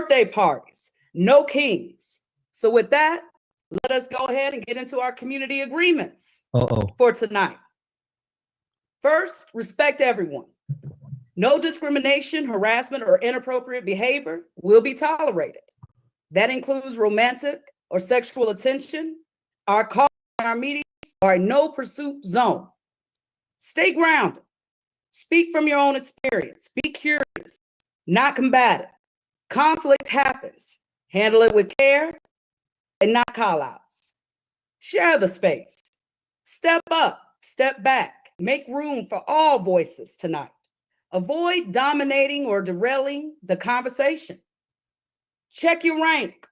birthday parties, no kings. So with that, let us go ahead and get into our community agreements for tonight. First, respect everyone. No discrimination, harassment, or inappropriate behavior will be tolerated. That includes romantic or sexual attention. Our calls and our meetings are a no pursuit zone. Stay grounded. Speak from your own experience. Be curious, not combative. Conflict happens. Handle it with care and not call outs. Share the space. Step up, step back. Make room for all voices tonight. Avoid dominating or derailing the conversation. Check your rank.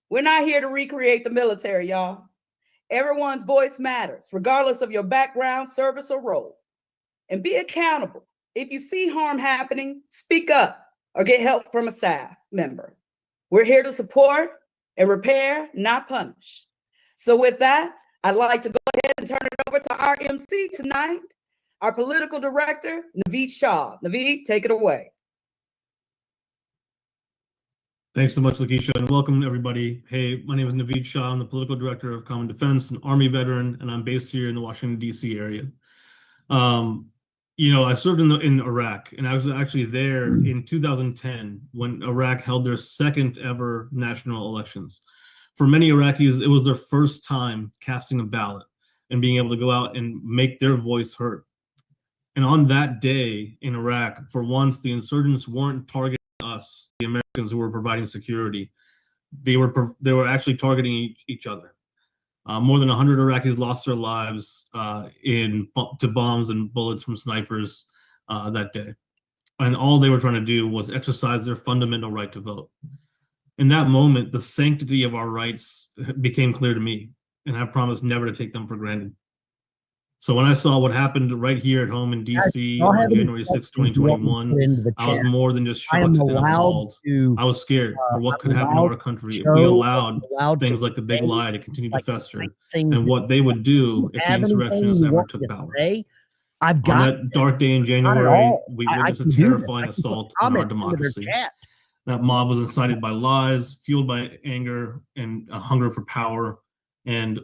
We're not here to recreate the military, y'all. Everyone's voice matters, regardless of your background, service, or role. And be accountable. If you see harm happening, speak up or get help from a staff member. We're here to support and repair, not punish. So with that, I'd like to go ahead and turn it over to our MC tonight, our political director, Naveed Shah. Naveed, take it away. Thanks so much, Lakeisha, and welcome everybody. Hey, my name is Naveed Shah. I'm the political director of Common Defense, an Army veteran, and I'm based here in the Washington, D.C. area. I served in Iraq, and I was actually there in 2010 when Iraq held their second ever national elections. For many Iraqis, it was their first time casting a ballot and being able to go out and make their voice heard. And on that day in Iraq, for once, the insurgents weren't targeting us, the Americans who were providing security. They were actually targeting each other. More than 100 Iraqis lost their lives to bombs and bullets from snipers that day. And all they were trying to do was exercise their fundamental right to vote. In that moment, the sanctity of our rights became clear to me, and I promised never to take them for granted. So when I saw what happened right here at home in DC on January 6, 2021, I was more than just shocked and appalled. I was scared for what could happen to our country if we allowed things like the big lie to continue to fester, and what they would do if the insurrectionists ever took power. On that dark day in January, we witnessed a terrifying assault on our democracy. That mob was incited by lies, fueled by anger and a hunger for power, and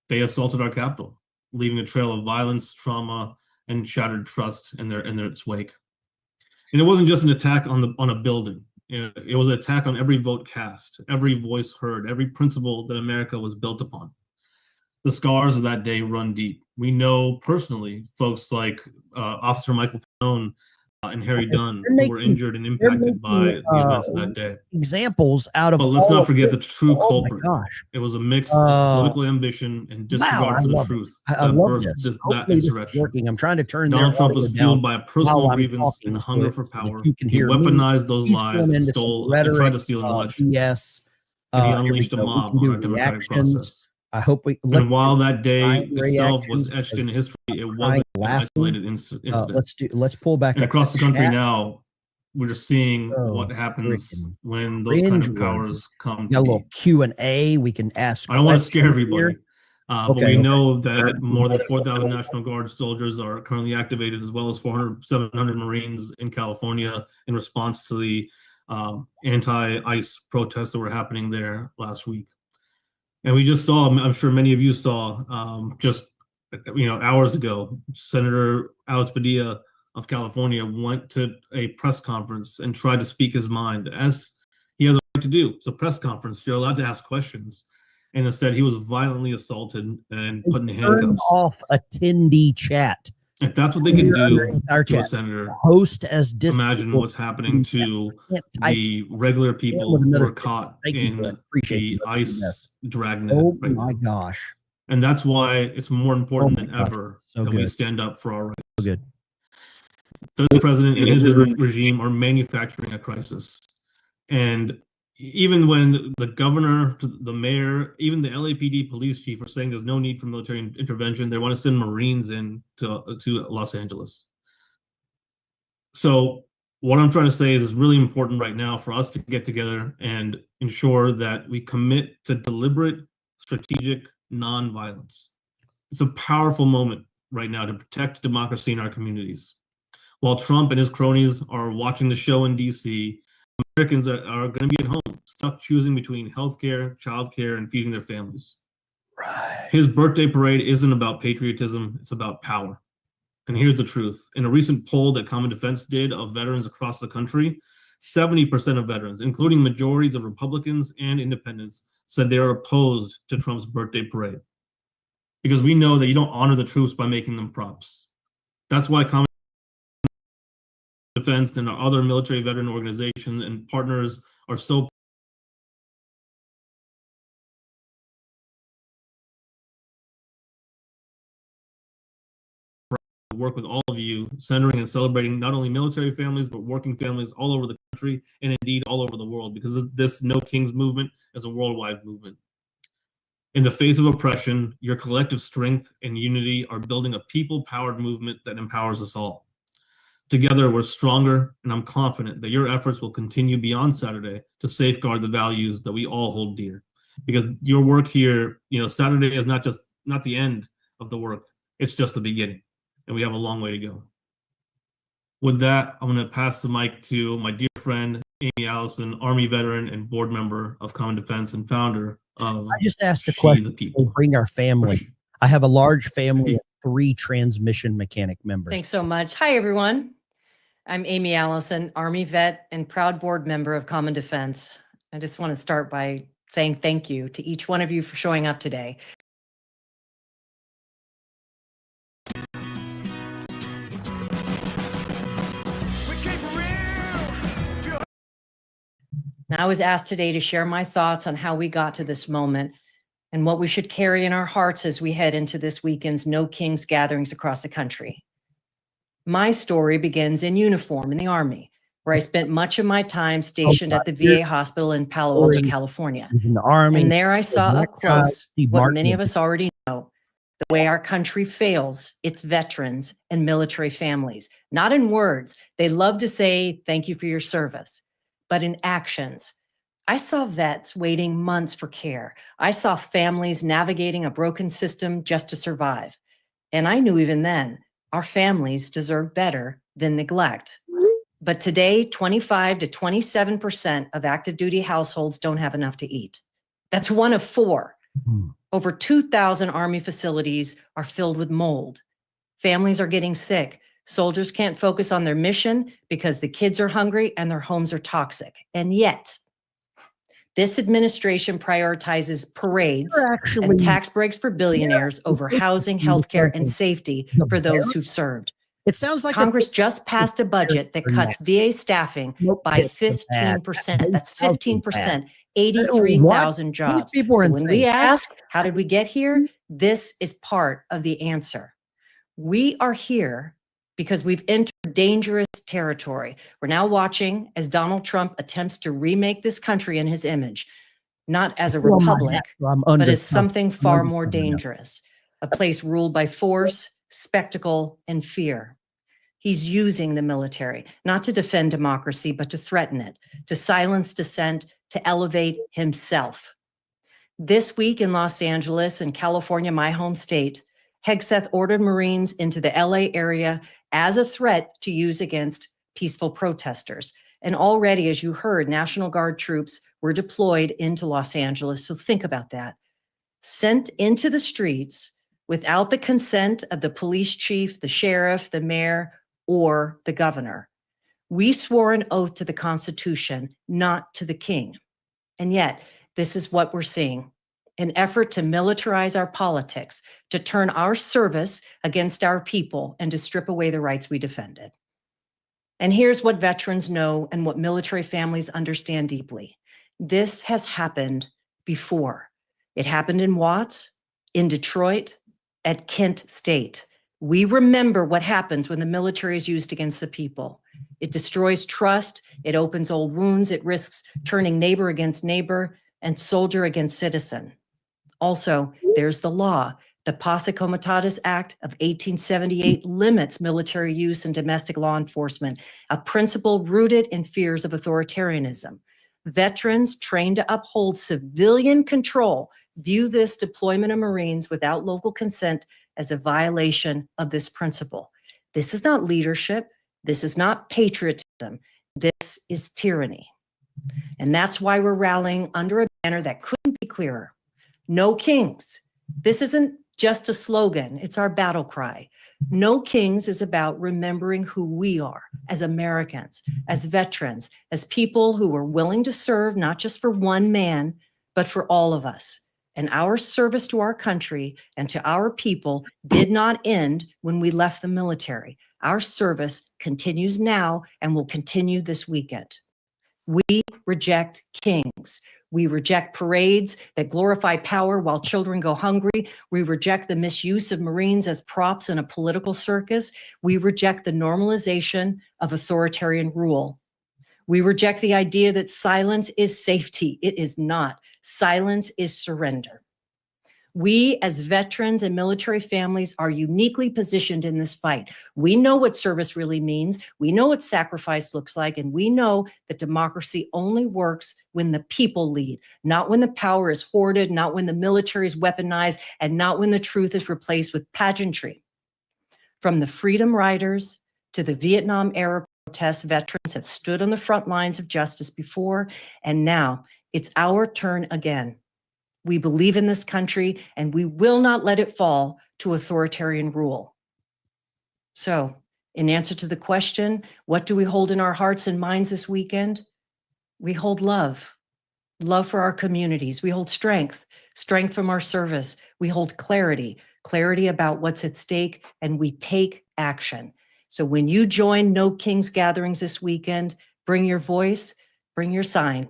they assaulted our Capitol, leaving a trail of violence, trauma, and shattered trust in its wake. And it wasn't just an attack on a building. It was an attack on every vote cast, every voice heard, every principle that America was built upon. The scars of that day run deep. We know personally folks like Officer Michael Fanone and Harry Dunn, who were injured and impacted by the events of that day. Examples out of. But let's not forget the true culprit. It was a mix of political ambition and disregard for the truth that birthed that insurrection. I'm trying to turn Donald Trump was fueled by a personal grievance and a hunger for power. He weaponized those lies and tried to steal an election. Yes, and he unleashed a mob on our democratic process. I hope we. And while that day itself was etched in history, it wasn't an isolated incident. Let's pull back. And across the country now, we're seeing what happens when those kind of powers come. A little Q&A. We can ask. I don't want to scare everybody, but we know that more than 4,000 National Guard soldiers are currently activated, as well as 700 Marines in California in response to the anti-ICE protests that were happening there last week. And we just saw, I'm sure many of you saw, hours ago, Senator Alex Padilla of California went to a press conference and tried to speak his mind, as he has a right to do. It's a press conference. You're allowed to ask questions. And instead, he was violently assaulted and put in handcuffs. Off attendee chat. If that's what they can do to a senator, imagine what's happening to the regular people who are caught in the ICE dragnet. Oh my gosh. And that's why it's more important than ever that we stand up for our rights. Good. The president and his regime are manufacturing a crisis. And even when the governor, the mayor, even the LAPD police chief are saying there's no need for military intervention, they want to send Marines in to Los Angeles. So what I'm trying to say is it's really important right now for us to get together and ensure that we commit to deliberate, strategic nonviolence. It's a powerful moment right now to protect democracy in our communities. While Trump and his cronies are watching the show in DC, Americans are going to be at home, stuck choosing between healthcare, childcare, and feeding their families. Right. His birthday parade isn't about patriotism, it's about power. And here's the truth. In a recent poll that Common Defense did of veterans across the country, 70% of veterans, including majorities of Republicans and independents, said they are opposed to Trump's birthday parade. Because we know that you don't honor the troops by making them props. That's why Common Defense and our other military veteran organizations and partners are so work with all of you, centering and celebrating not only military families, but working families all over the country and indeed all over the world, because this No Kings movement is a worldwide movement. In the face of oppression, your collective strength and unity are building a people-powered movement that empowers us all. Together, we're stronger, and I'm confident that your efforts will continue beyond Saturday to safeguard the values that we all hold dear. Because your work here, Saturday is not the end of the work, it's just the beginning. And we have a long way to go. With that, I'm going to pass the mic to my dear friend, Amy Allison, Army veteran and board member of Common Defense and founder of I just asked a She question. the People. Bring our family. I have a large family of 3 transmission mechanic members. Thanks so much. Hi, everyone. I'm Amy Allison, Army vet and proud board member of Common Defense. I just want to start by saying thank you to each one of you for showing up today. Now, I was asked today to share my thoughts on how we got to this moment and what we should carry in our hearts as we head into this weekend's No Kings gatherings across the country. My story begins in uniform in the Army, where I spent much of my time stationed at the VA hospital in Palo Alto, California. In the Army. And there I saw up close what many of us already know, the way our country fails its veterans and military families. Not in words, they love to say, thank you for your service, but in actions. I saw vets waiting months for care. I saw families navigating a broken system just to survive. And I knew even then, our families deserve better than neglect. But today, 25 to 27% of active duty households don't have enough to eat. That's 1 of 4. Over 2,000 Army facilities are filled with mold. Families are getting sick. Soldiers can't focus on their mission because the kids are hungry and their homes are toxic. And yet, this administration prioritizes parades and tax breaks for billionaires over housing, healthcare, and safety for those who've served. It sounds like Congress just passed a budget that cuts VA staffing by 15%. That's 15%, 83,000 jobs. So when we ask, how did we get here? This is part of the answer. We are here because we've entered dangerous territory. We're now watching as Donald Trump attempts to remake this country in his image, not as a republic, but as something far more dangerous, a place ruled by force, spectacle, and fear. He's using the military, not to defend democracy, but to threaten it, to silence dissent, to elevate himself. This week in Los Angeles and California, my home state, Hegseth ordered Marines into the LA area as a threat to use against peaceful protesters. And already, as you heard, National Guard troops were deployed into Los Angeles. So think about that. Sent into the streets without the consent of the police chief, the sheriff, the mayor, or the governor. We swore an oath to the Constitution, not to the king. And yet, this is what we're seeing. An effort to militarize our politics, to turn our service against our people, and to strip away the rights we defended. And here's what veterans know and what military families understand deeply. This has happened before. It happened in Watts, in Detroit, at Kent State. We remember what happens when the military is used against the people. It destroys trust, it opens old wounds, it risks turning neighbor against neighbor and soldier against citizen. Also, there's the law. The Posse Comitatus Act of 1878 limits military use in domestic law enforcement, a principle rooted in fears of authoritarianism. Veterans trained to uphold civilian control view this deployment of Marines without local consent as a violation of this principle. This is not leadership. This is not patriotism. This is tyranny. And that's why we're rallying under a banner that couldn't be clearer. No kings. This isn't just a slogan, it's our battle cry. No Kings is about remembering who we are as Americans, as veterans, as people who were willing to serve, not just for one man, but for all of us. And our service to our country and to our people did not end when we left the military. Our service continues now and will continue this weekend. We reject kings. We reject parades that glorify power while children go hungry. We reject the misuse of Marines as props in a political circus. We reject the normalization of authoritarian rule. We reject the idea that silence is safety. It is not. Silence is surrender. We, as veterans and military families, are uniquely positioned in this fight. We know what service really means. We know what sacrifice looks like. And we know that democracy only works when the people lead, not when the power is hoarded, not when the military is weaponized, and not when the truth is replaced with pageantry. From the Freedom Riders to the Vietnam era protests, veterans have stood on the front lines of justice before, and now it's our turn again. We believe in this country and we will not let it fall to authoritarian rule. So, in answer to the question, what do we hold in our hearts and minds this weekend? We hold love for our communities. We hold strength from our service. We hold clarity about what's at stake, and we take action. So when you join No Kings gatherings this weekend, bring your voice, bring your sign,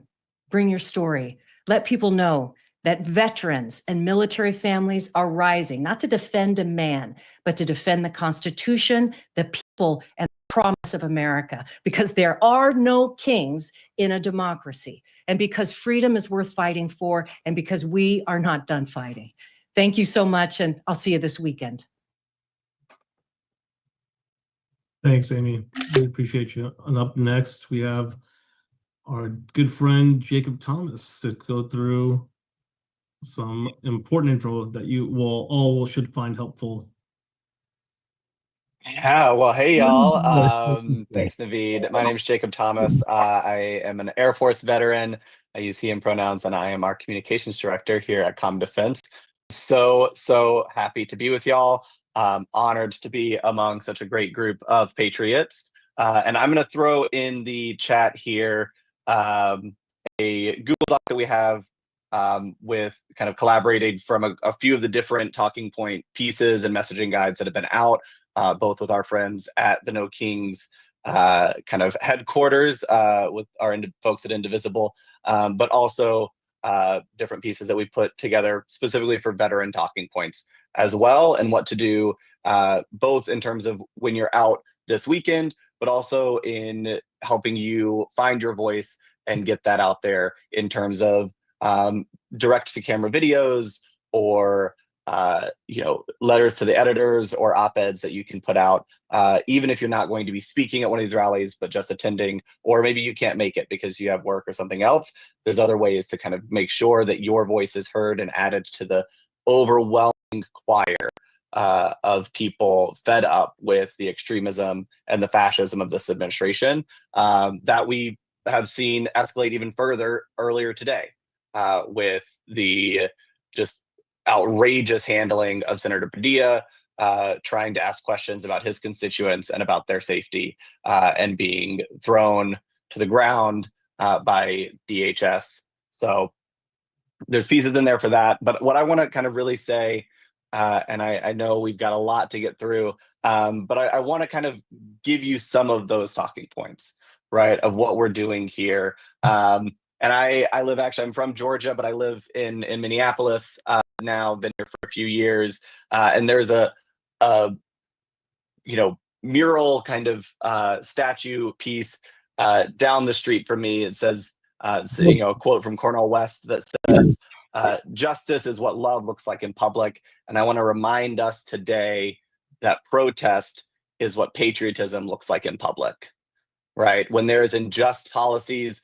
bring your story. Let people know that veterans and military families are rising, not to defend a man, but to defend the Constitution, the people, and the promise of America, because there are no kings in a democracy, and because freedom is worth fighting for, and because we are not done fighting. Thank you so much, and I'll see you this weekend. Thanks, Amy. We appreciate you. And up next, we have our good friend, Jacob Thomas, to go through some important info that you will all should find helpful. Yeah, well, hey y'all. Thanks, Naveed. My name is Jacob Thomas. I am an Air Force veteran. I use he, him pronouns, and I am our communications director here at Com Defense. So happy to be with y'all. Honored to be among such a great group of patriots. And I'm going to throw in the chat here a Google Doc that we have with kind of collaborating from a few of the different talking point pieces and messaging guides that have been out, both with our friends at the No Kings kind of headquarters with our folks at Indivisible, but also different pieces that we put together specifically for veteran talking points as well, and what to do both in terms of when you're out this weekend, but also in helping you find your voice and get that out there in terms of direct to camera videos or letters to the editors or op-eds that you can put out, even if you're not going to be speaking at one of these rallies, but just attending, or maybe you can't make it because you have work or something else. There's other ways to kind of make sure that your voice is heard and added to the overwhelming choir of people fed up with the extremism and the fascism of this administration that we have seen escalate even further earlier today with the just outrageous handling of Senator Padilla trying to ask questions about his constituents and about their safety and being thrown to the ground by DHS. So there's pieces in there for that. But what I want to kind of really say, and I know we've got a lot to get through, but I want to kind of give you some of those talking points, right, of what we're doing here. And I live, actually, I'm from Georgia, but I live in Minneapolis now, been here for a few years. And there's a mural kind of statue piece down the street from me. It says, a quote from Cornel West that says, justice is what love looks like in public. And I want to remind us today that protest is what patriotism looks like in public, right? When there is unjust policies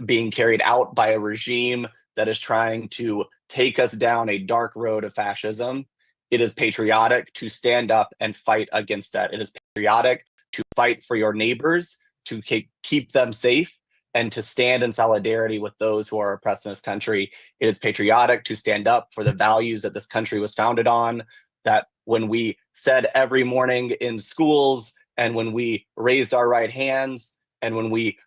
being carried out by a regime that is trying to take us down a dark road of fascism, it is patriotic to stand up and fight against that. It is patriotic to fight for your neighbors, to keep them safe, and to stand in solidarity with those who are oppressed in this country. It is patriotic to stand up for the values that this country was founded on, that when we said every morning in schools, and when we raised our right hands, and when we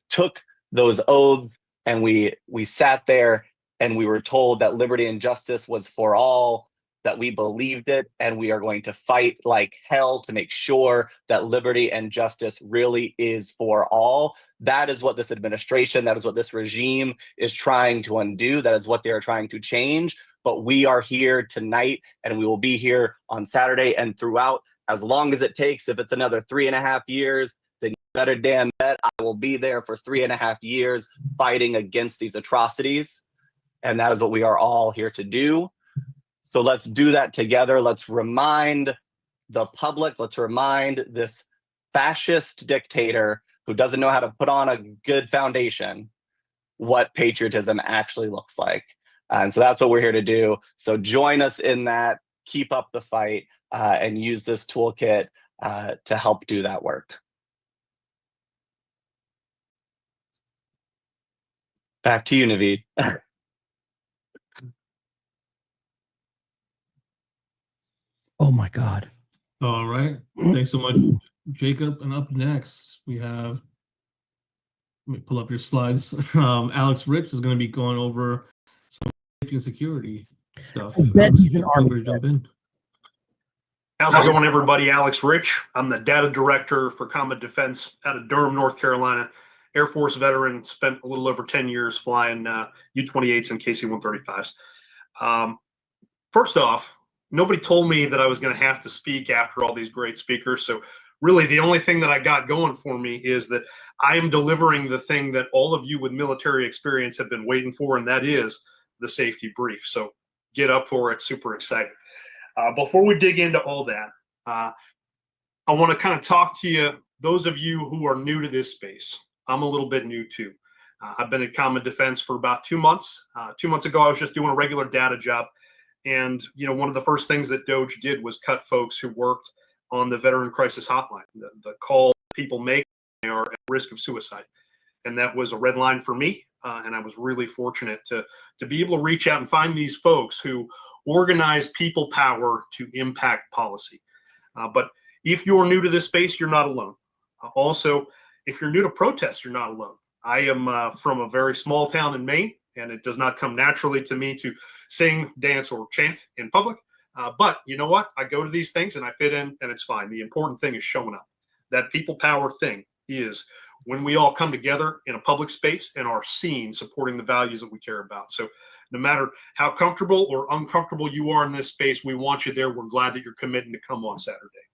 took those oaths, and we sat there and we were told that liberty and justice was for all, that we believed it, and we are going to fight like hell to make sure that liberty and justice really is for all. That is what this administration, that is what this regime is trying to undo. That is what they are trying to change. But we are here tonight, and we will be here on Saturday and throughout as long as it takes. If it's another 3.5 years, then you better damn bet I will be there for 3.5 years fighting against these atrocities. And that is what we are all here to do. So let's do that together. Let's remind the public, let's remind this fascist dictator who doesn't know how to put on a good foundation what patriotism actually looks like. And so that's what we're here to do. So join us in that, keep up the fight, and use this toolkit to help do that work. Back to you, Naveed. Oh my God. All right. Thanks so much, Jacob. And up next, we have, let me pull up your slides. Alex Rich is going to be going over some safety and security stuff. He's an army. Jump in. How's it going, everybody? Alex Rich. I'm the data director for Combat Defense out of Durham, North Carolina. Air Force veteran, spent a little over 10 years flying U-28s and KC-135s. First off, nobody told me that I was going to have to speak after all these great speakers. So really the only thing that I got going for me is that I am delivering the thing that all of you with military experience have been waiting for, and that is the safety brief. So get up for it. Super excited. Before we dig into all that, I want to kind of talk to you, those of you who are new to this space. I'm a little bit new too. I've been at Combat Defense for about 2 months. 2 months ago, I was just doing a regular data job. And, you know, one of the first things that DOJ did was cut folks who worked on the Veteran Crisis Hotline. The call people make are at risk of suicide. And that was a red line for me. And I was really fortunate to be able to reach out and find these folks who organize people power to impact policy. But if you're new to this space, you're not alone. Also, if you're new to protest, you're not alone. I am from a very small town in Maine, and it does not come naturally to me to sing, dance, or chant in public. But you know what? I go to these things and I fit in, and it's fine. The important thing is showing up. That people power thing is when we all come together in a public space and are seen supporting the values that we care about. So no matter how comfortable or uncomfortable you are in this space, we want you there. We're glad that you're committing to come on Saturday.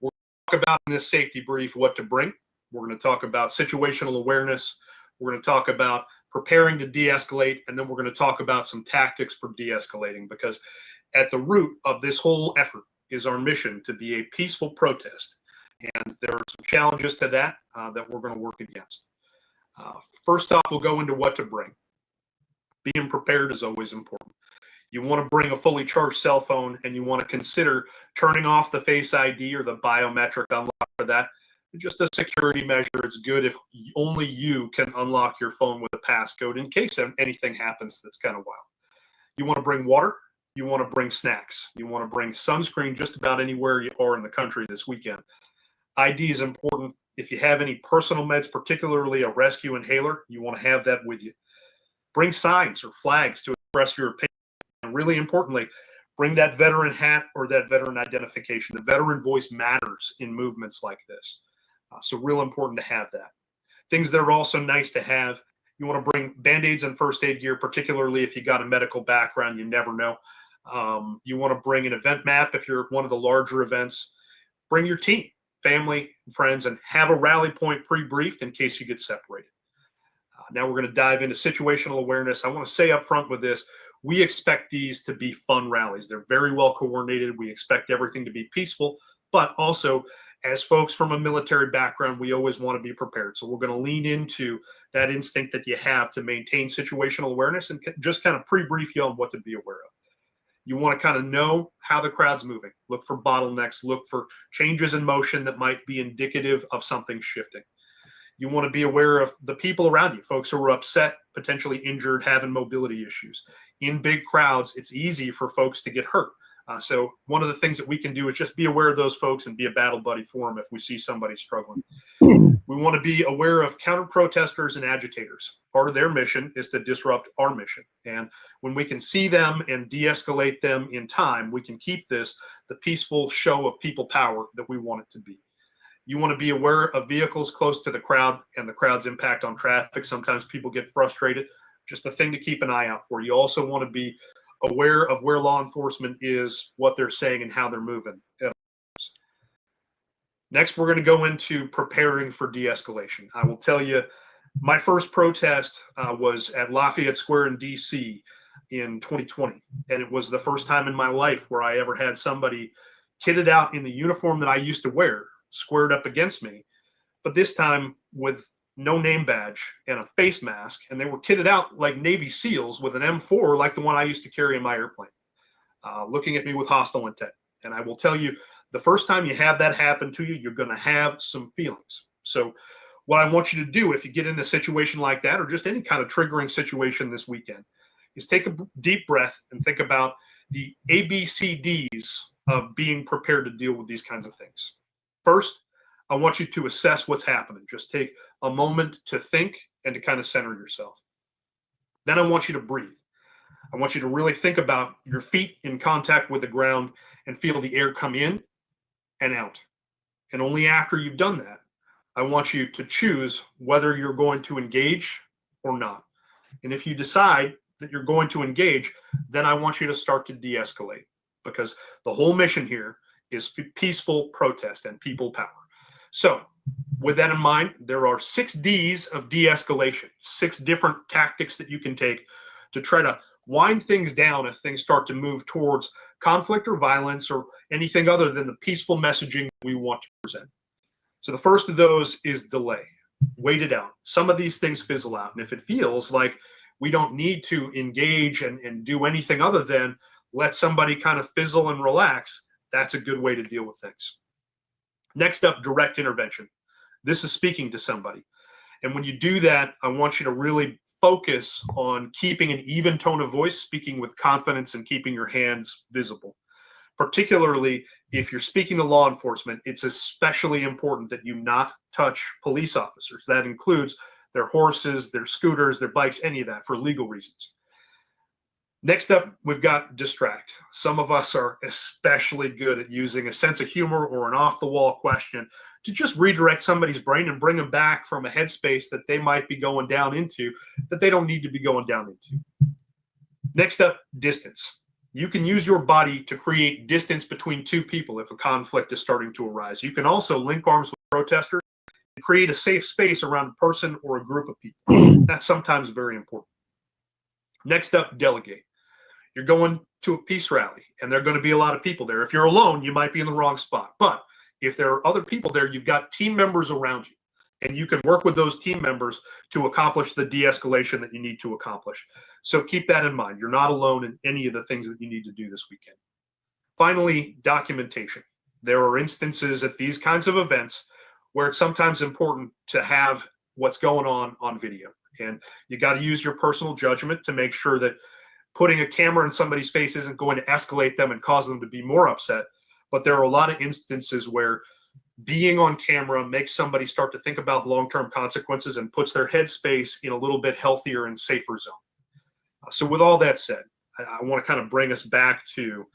We're going to talk about in this safety brief what to bring. We're going to talk about situational awareness. We're going to talk about preparing to de-escalate, and then we're going to talk about some tactics for de-escalating, because at the root of this whole effort is our mission to be a peaceful protest. And there are some challenges to that that we're going to work against. First off, we'll go into what to bring. Being prepared is always important. You want to bring a fully charged cell phone, and you want to consider turning off the Face ID or the biometric unlock for that. Just a security measure. It's good if only you can unlock your phone with a passcode in case anything happens that's kind of wild. You want to bring water. You want to bring snacks. You want to bring sunscreen just about anywhere you are in the country this weekend. ID is important. If you have any personal meds, particularly a rescue inhaler, you want to have that with you. Bring signs or flags to express your opinion. And really importantly, bring that veteran hat or that veteran identification. The veteran voice matters in movements like this. So real important to have that. Things that are also nice to have, you want to bring Band-Aids and first aid gear, particularly if you got a medical background, you never know. You want to bring an event map if you're at one of the larger events. Bring your team, family, friends, and have a rally point pre-briefed in case you get separated. Now we're going to dive into situational awareness. I want to say up front with this, we expect these to be fun rallies. They're very well coordinated. We expect everything to be peaceful, but also as folks from a military background, we always want to be prepared. So we're going to lean into that instinct that you have to maintain situational awareness and just kind of pre-brief you on what to be aware of. You want to kind of know how the crowd's moving. Look for bottlenecks. Look for changes in motion that might be indicative of something shifting. You want to be aware of the people around you, folks who are upset, potentially injured, having mobility issues. In big crowds, it's easy for folks to get hurt. So one of the things that we can do is just be aware of those folks and be a battle buddy for them if we see somebody struggling. We want to be aware of counter protesters and agitators. Part of their mission is to disrupt our mission. And when we can see them and de-escalate them in time, we can keep this the peaceful show of people power that we want it to be. You want to be aware of vehicles close to the crowd and the crowd's impact on traffic. Sometimes people get frustrated. Just a thing to keep an eye out for. You also want to be aware of where law enforcement is, what they're saying, and how they're moving. Next, we're going to go into preparing for de-escalation. I will tell you, my first protest was at Lafayette Square in D.C. in 2020, and it was the first time in my life where I ever had somebody kitted out in the uniform that I used to wear, squared up against me, but this time with no name badge and a face mask, and they were kitted out like Navy SEALs with an M4 like the one I used to carry in my airplane, looking at me with hostile intent. And I will tell you, the first time you have that happen to you, you're going to have some feelings. So what I want you to do if you get in a situation like that, or just any kind of triggering situation this weekend, is take a deep breath and think about the ABCDs of being prepared to deal with these kinds of things. First, I want you to assess what's happening. Just take a moment to think and to kind of center yourself. Then I want you to breathe. I want you to really think about your feet in contact with the ground and feel the air come in and out. And only after you've done that, I want you to choose whether you're going to engage or not. And if you decide that you're going to engage, then I want you to start to de-escalate, because the whole mission here is peaceful protest and people power. So with that in mind, there are 6 Ds of de-escalation, 6 different tactics that you can take to try to wind things down if things start to move towards conflict or violence or anything other than the peaceful messaging we want to present. So the first of those is delay. Wait it out. Some of these things fizzle out. And if it feels like we don't need to engage and do anything other than let somebody kind of fizzle and relax, that's a good way to deal with things. Next up, direct intervention. This is speaking to somebody. And when you do that, I want you to really focus on keeping an even tone of voice, speaking with confidence, and keeping your hands visible. Particularly if you're speaking to law enforcement, it's especially important that you not touch police officers. That includes their horses, their scooters, their bikes, any of that, for legal reasons. Next up, we've got distract. Some of us are especially good at using a sense of humor or an off-the-wall question to just redirect somebody's brain and bring them back from a headspace that they might be going down into that they don't need to be going down into. Next up, distance. You can use your body to create distance between 2 people if a conflict is starting to arise. You can also link arms with protesters and create a safe space around a person or a group of people. That's sometimes very important. Next up, delegate. You're going to a peace rally, and there are going to be a lot of people there. If you're alone, you might be in the wrong spot. But if there are other people there, you've got team members around you, and you can work with those team members to accomplish the de-escalation that you need to accomplish. So keep that in mind. You're not alone in any of the things that you need to do this weekend. Finally, documentation. There are instances at these kinds of events where it's sometimes important to have what's going on video. And you got to use your personal judgment to make sure that putting a camera in somebody's face isn't going to escalate them and cause them to be more upset. But there are a lot of instances where being on camera makes somebody start to think about long-term consequences and puts their headspace in a little bit healthier and safer zone. So with all that said, I want to kind of bring us back to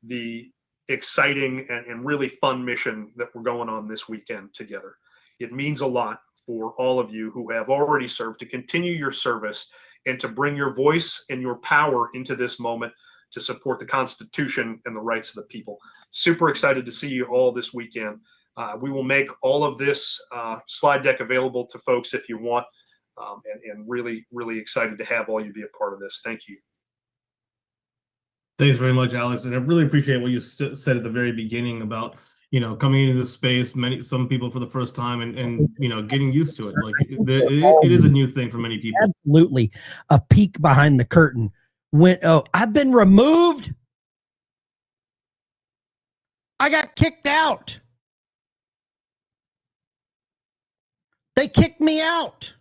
the exciting and really fun mission that we're going on this weekend together. It means a lot for all of you who have already served to continue your service and to bring your voice and your power into this moment to support the Constitution and the rights of the people. Super excited to see you all this weekend. We will make all of this slide deck available to folks if you want, and really, really excited to have all you be a part of this. Thank you. Thanks very much, Alex. And I really appreciate what you said at the very beginning about, coming into this space, some people for the first time and getting used to it. Like it is a new thing for many people. Absolutely. A peek behind the curtain. I've been removed. I got kicked out. They kicked me out.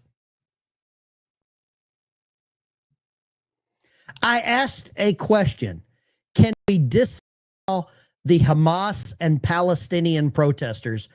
I asked a question. Can we disavow the Hamas and Palestinian protesters